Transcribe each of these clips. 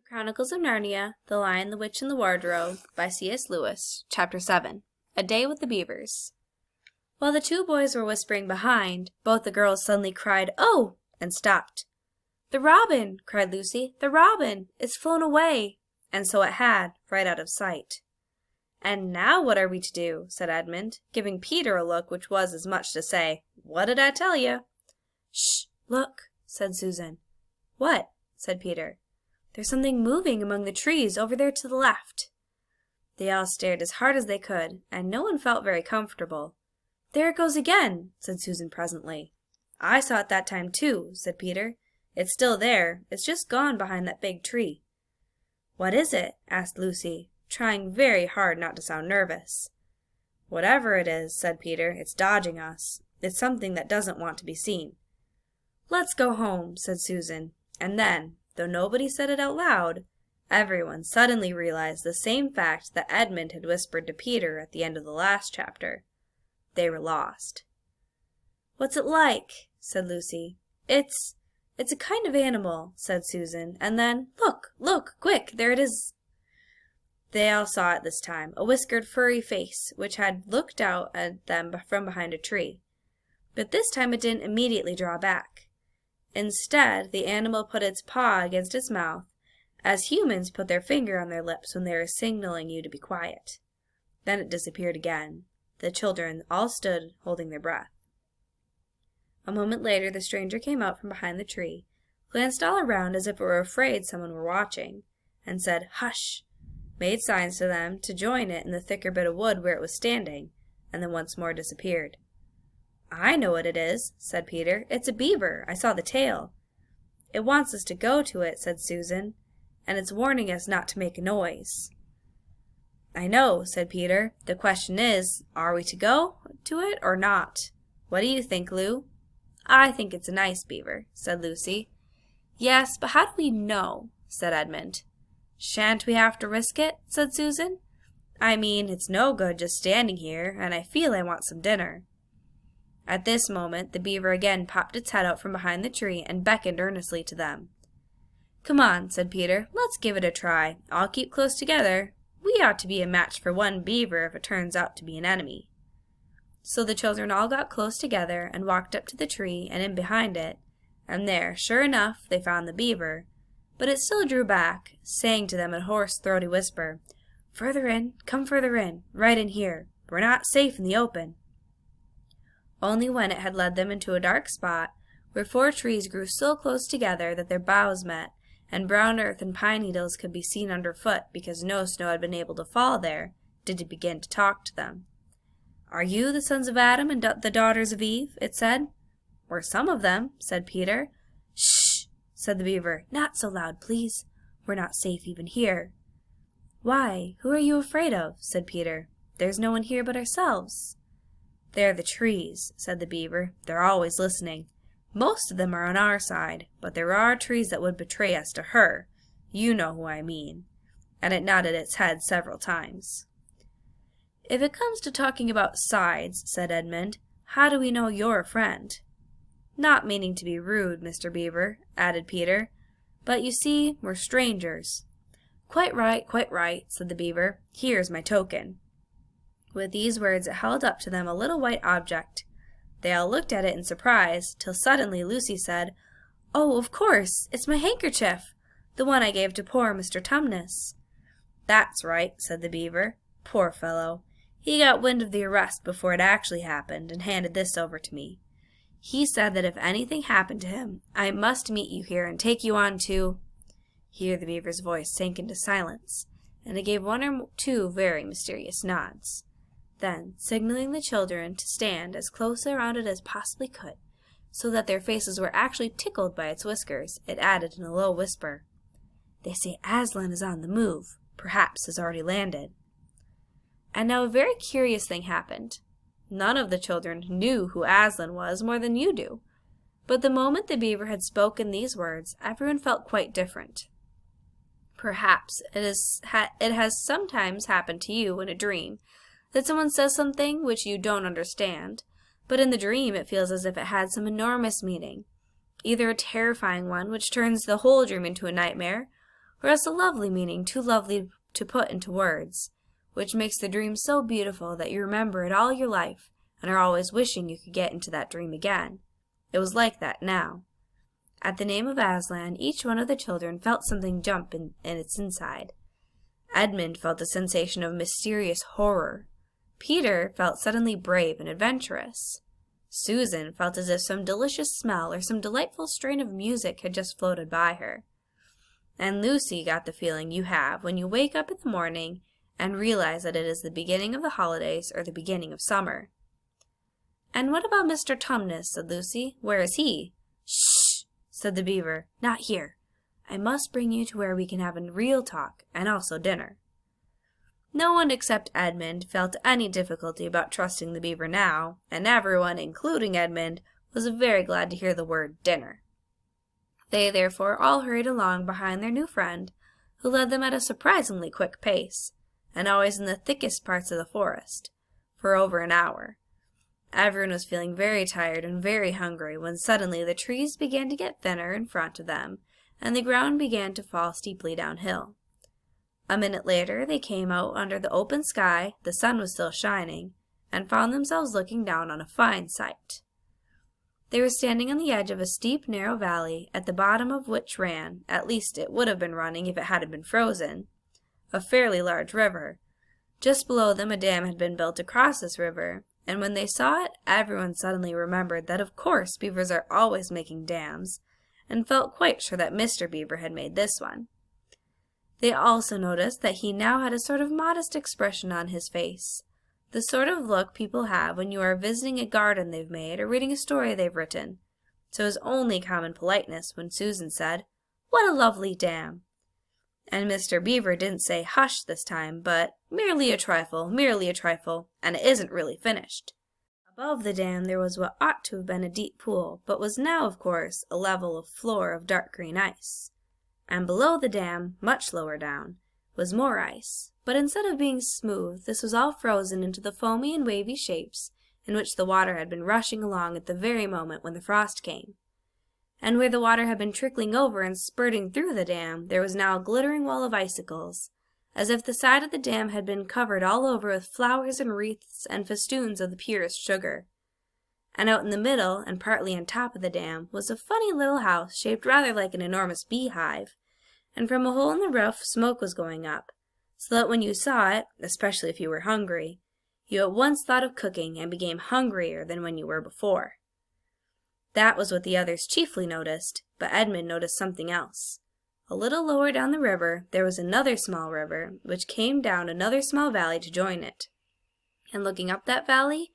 Chronicles of Narnia, The Lion, the Witch, and the Wardrobe by C.S. Lewis, Chapter 7, A Day with the Beavers. While the two boys were whispering behind, both the girls suddenly cried, "Oh!" and stopped. "The robin!" cried Lucy. "The robin! It's flown away!" And so it had, right out of sight. "And now what are we to do?" said Edmund, giving Peter a look which was as much to say, "What did I tell you?" "Shh! Look!" said Susan. "What?" said Peter. "There's something moving among the trees over there to the left." They all stared as hard as they could, and no one felt very comfortable. "There it goes again," said Susan presently. "I saw it that time too," said Peter. "It's still there. It's just gone behind that big tree." "What is it?" asked Lucy, trying very hard not to sound nervous. "Whatever it is," said Peter, "it's dodging us. It's something that doesn't want to be seen." "Let's go home," said Susan, and then, though nobody said it out loud, everyone suddenly realized the same fact that Edmund had whispered to Peter at the end of the last chapter. They were lost. "What's it like?" said Lucy. It's a kind of animal," said Susan, and then, look, quick, there it is." They all saw it this time, a whiskered furry face, which had looked out at them from behind a tree. But this time it didn't immediately draw back. Instead, the animal put its paw against its mouth, as humans put their finger on their lips when they are signaling you to be quiet. Then it disappeared again. The children all stood holding their breath. A moment later the stranger came out from behind the tree, glanced all around as if it were afraid someone were watching, and said, "Hush!" made signs to them to join it in the thicker bit of wood where it was standing, and then once more disappeared. "I know what it is," said Peter. "It's a beaver. I saw the tail." "It wants us to go to it," said Susan, "and it's warning us not to make a noise." "I know," said Peter. "The question is, are we to go to it or not? What do you think, Lou?" "I think it's a nice beaver," said Lucy. "Yes, but how do we know?" said Edmund. "Shan't we have to risk it?" said Susan. "I mean, it's no good just standing here, and I feel I want some dinner." At this moment, the beaver again popped its head out from behind the tree and beckoned earnestly to them. "Come on," said Peter. "Let's give it a try. I'll keep close together. We ought to be a match for one beaver if it turns out to be an enemy." So the children all got close together and walked up to the tree and in behind it, and there, sure enough, they found the beaver, but it still drew back, saying to them in a hoarse, throaty whisper, "Further in, come further in, right in here. We're not safe in the open." Only when it had led them into a dark spot, where 4 trees grew so close together that their boughs met, and brown earth and pine needles could be seen underfoot because no snow had been able to fall there, did it begin to talk to them. "Are you the sons of Adam and the daughters of Eve?" it said. "We're some of them," said Peter. "Shh!" said the beaver. "Not so loud, please. We're not safe even here." "Why, who are you afraid of?" said Peter. "There's no one here but ourselves." "They're the trees," said the beaver. "They're always listening. Most of them are on our side, but there are trees that would betray us to her. You know who I mean." And it nodded its head several times. "If it comes to talking about sides," said Edmund, "how do we know you're a friend?" "Not meaning to be rude, Mr. Beaver," added Peter, "but you see, we're strangers." Quite right," said the beaver. "Here's my token." With these words it held up to them a little white object. They all looked at it in surprise, till suddenly Lucy said, "Oh, of course, it's my handkerchief, the one I gave to poor Mr. Tumnus." "That's right," said the beaver. "Poor fellow. He got wind of the arrest before it actually happened, and handed this over to me. He said that if anything happened to him, I must meet you here and take you on to—" Here the beaver's voice sank into silence, and it gave 1 or 2 very mysterious nods. Then, signaling the children to stand as close around it as possibly could, so that their faces were actually tickled by its whiskers, it added in a low whisper, "They say Aslan is on the move, perhaps has already landed." And now a very curious thing happened. None of the children knew who Aslan was more than you do, but the moment the beaver had spoken these words, everyone felt quite different. Perhaps it has sometimes happened to you in a dream, that someone says something which you don't understand, but in the dream it feels as if it had some enormous meaning, either a terrifying one which turns the whole dream into a nightmare, or else a lovely meaning too lovely to put into words, which makes the dream so beautiful that you remember it all your life and are always wishing you could get into that dream again. It was like that now. At the name of Aslan, each one of the children felt something jump in its inside. Edmund felt a sensation of mysterious horror. Peter felt suddenly brave and adventurous. Susan felt as if some delicious smell or some delightful strain of music had just floated by her. And Lucy got the feeling you have when you wake up in the morning and realize that it is the beginning of the holidays or the beginning of summer. "And what about Mr. Tumnus?" said Lucy. "Where is he?" "Shh!" said the beaver. "Not here. I must bring you to where we can have a real talk, and also dinner." No one except Edmund felt any difficulty about trusting the beaver now, and everyone, including Edmund, was very glad to hear the word dinner. They therefore all hurried along behind their new friend, who led them at a surprisingly quick pace, and always in the thickest parts of the forest, for over an hour. Everyone was feeling very tired and very hungry when suddenly the trees began to get thinner in front of them, and the ground began to fall steeply downhill. A minute later they came out under the open sky, the sun was still shining, and found themselves looking down on a fine sight. They were standing on the edge of a steep, narrow valley, at the bottom of which ran, at least it would have been running if it hadn't been frozen, a fairly large river. Just below them a dam had been built across this river, and when they saw it, everyone suddenly remembered that of course beavers are always making dams, and felt quite sure that Mr. Beaver had made this one. They also noticed that he now had a sort of modest expression on his face, the sort of look people have when you are visiting a garden they've made or reading a story they've written. So it was only common politeness when Susan said, "What a lovely dam!" And Mr. Beaver didn't say hush this time, but merely a trifle, and it isn't really finished. Above the dam there was what ought to have been a deep pool, but was now, of course, a level floor of dark green ice. And below the dam, much lower down, was more ice, but instead of being smooth, this was all frozen into the foamy and wavy shapes in which the water had been rushing along at the very moment when the frost came. And where the water had been trickling over and spurting through the dam, there was now a glittering wall of icicles, as if the side of the dam had been covered all over with flowers and wreaths and festoons of the purest sugar. And out in the middle, and partly on top of the dam, was a funny little house shaped rather like an enormous beehive, and from a hole in the roof smoke was going up, so that when you saw it, especially if you were hungry, you at once thought of cooking and became hungrier than when you were before. That was what the others chiefly noticed, but Edmund noticed something else. A little lower down the river there was another small river, which came down another small valley to join it. And looking up that valley,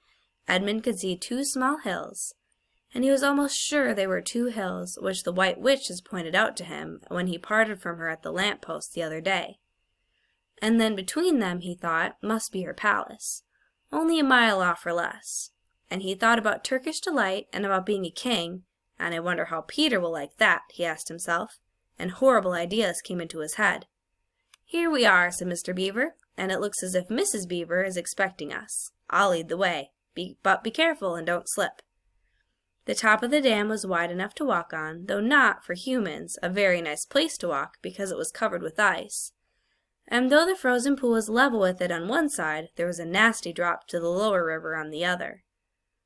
Edmund could see two small hills, and he was almost sure they were two hills which the White Witch had pointed out to him when he parted from her at the lamp-post the other day. And then between them, he thought, must be her palace, only a mile off or less. And he thought about Turkish delight and about being a king, and I wonder how Peter will like that, he asked himself, and horrible ideas came into his head. "Here we are," said Mr. Beaver, "and it looks as if Mrs. Beaver is expecting us. I'll lead the way. But be careful and don't slip." The top of the dam was wide enough to walk on, though not, for humans, a very nice place to walk because it was covered with ice. And though the frozen pool was level with it on one side, there was a nasty drop to the lower river on the other.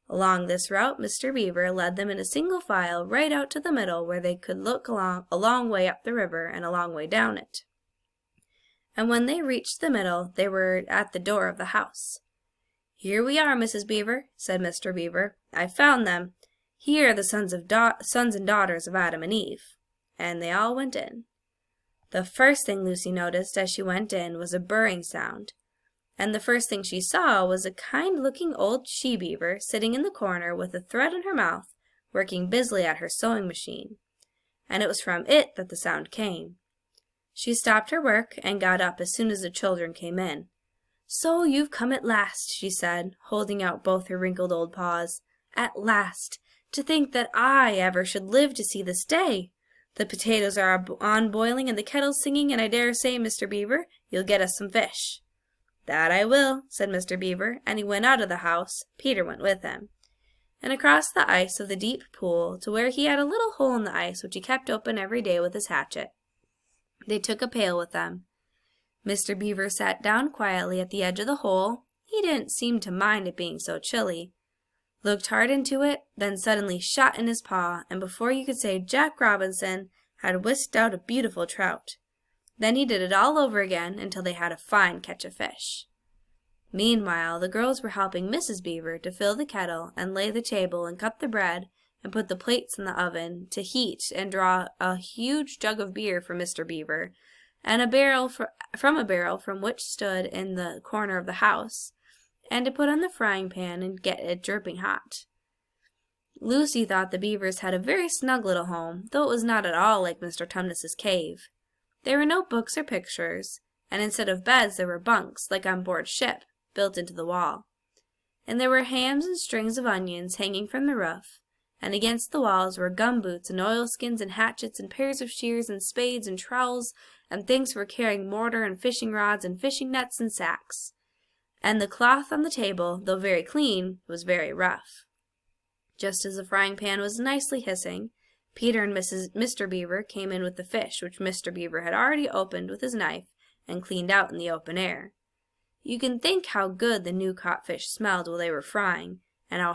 Along this route, Mr. Beaver led them in a single file right out to the middle where they could look a long way up the river and a long way down it. And when they reached the middle, they were at the door of the house. "Here we are, Mrs. Beaver," said Mr. Beaver. "I've found them. Here are the sons and daughters of Adam and Eve." And they all went in. The first thing Lucy noticed as she went in was a burring sound, and the first thing she saw was a kind-looking old she-beaver sitting in the corner with a thread in her mouth, working busily at her sewing machine, and it was from it that the sound came. She stopped her work and got up as soon as the children came in. "So you've come at last," she said, holding out both her wrinkled old paws. "At last! To think that I ever should live to see this day! The potatoes are on boiling and the kettle's singing, and I dare say, Mr. Beaver, you'll get us some fish." "That I will," said Mr. Beaver, and he went out of the house. Peter went with him, and across the ice of the deep pool to where he had a little hole in the ice which he kept open every day with his hatchet. They took a pail with them. Mr. Beaver sat down quietly at the edge of the hole. He didn't seem to mind it being so chilly. Looked hard into it, then suddenly shot in his paw, and before you could say Jack Robinson, had whisked out a beautiful trout. Then he did it all over again until they had a fine catch of fish. Meanwhile, the girls were helping Mrs. Beaver to fill the kettle and lay the table and cut the bread and put the plates in the oven to heat and draw a huge jug of beer for Mr. Beaver, and a barrel from a barrel from which stood in the corner of the house, and to put on the frying pan and get it dripping hot. Lucy thought the Beavers had a very snug little home, though it was not at all like Mr. Tumnus's cave. There were no books or pictures, and instead of beds there were bunks, like on board ship, built into the wall. And there were hams and strings of onions hanging from the roof, and against the walls were gumboots and oilskins and hatchets and pairs of shears and spades and trowels and things for carrying mortar and fishing rods and fishing nets and sacks. And the cloth on the table, though very clean, was very rough. Just as the frying pan was nicely hissing, Peter and Mr. Beaver came in with the fish, which Mr. Beaver had already opened with his knife and cleaned out in the open air. You can think how good the new-caught fish smelled while they were frying, and how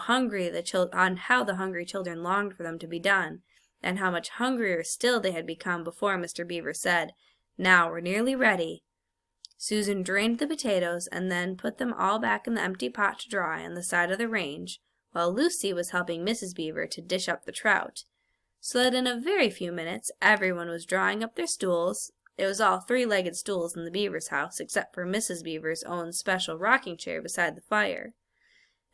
the hungry children longed for them to be done, and how much hungrier still they had become before Mr. Beaver said, "Now we're nearly ready." Susan drained the potatoes and then put them all back in the empty pot to dry on the side of the range, while Lucy was helping Mrs. Beaver to dish up the trout, so that in a very few minutes everyone was drawing up their stools. It was all three-legged stools in the Beavers' house, except for Mrs. Beaver's own special rocking chair beside the fire,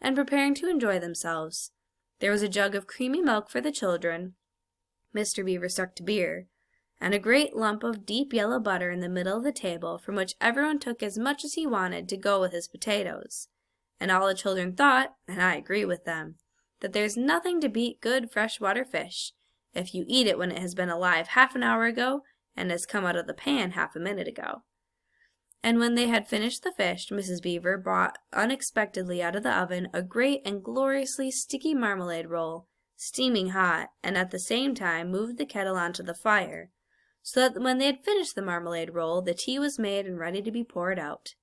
and preparing to enjoy themselves. There was a jug of creamy milk for the children. Mr. Beaver stuck to beer, and a great lump of deep yellow butter in the middle of the table, from which everyone took as much as he wanted to go with his potatoes. And all the children thought, and I agree with them, that there's nothing to beat good freshwater fish, if you eat it when it has been alive half an hour ago and has come out of the pan half a minute ago. And when they had finished the fish, Mrs. Beaver brought unexpectedly out of the oven a great and gloriously sticky marmalade roll, steaming hot, and at the same time moved the kettle onto the fire, so that when they had finished the marmalade roll, the tea was made and ready to be poured out.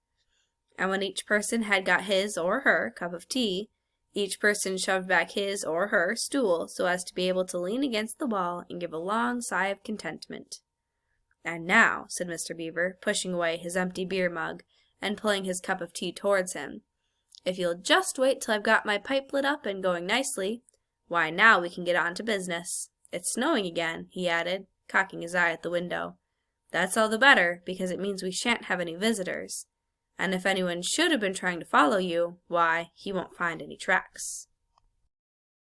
And when each person had got his or her cup of tea, each person shoved back his or her stool so as to be able to lean against the wall and give a long sigh of contentment. "And now," said Mr. Beaver, pushing away his empty beer mug and pulling his cup of tea towards him, "if you'll just wait till I've got my pipe lit up and going nicely, why now we can get on to business. It's snowing again," he added, cocking his eye at the window. "That's all the better, because it means we shan't have any visitors. And if anyone should have been trying to follow you, why, he won't find any tracks."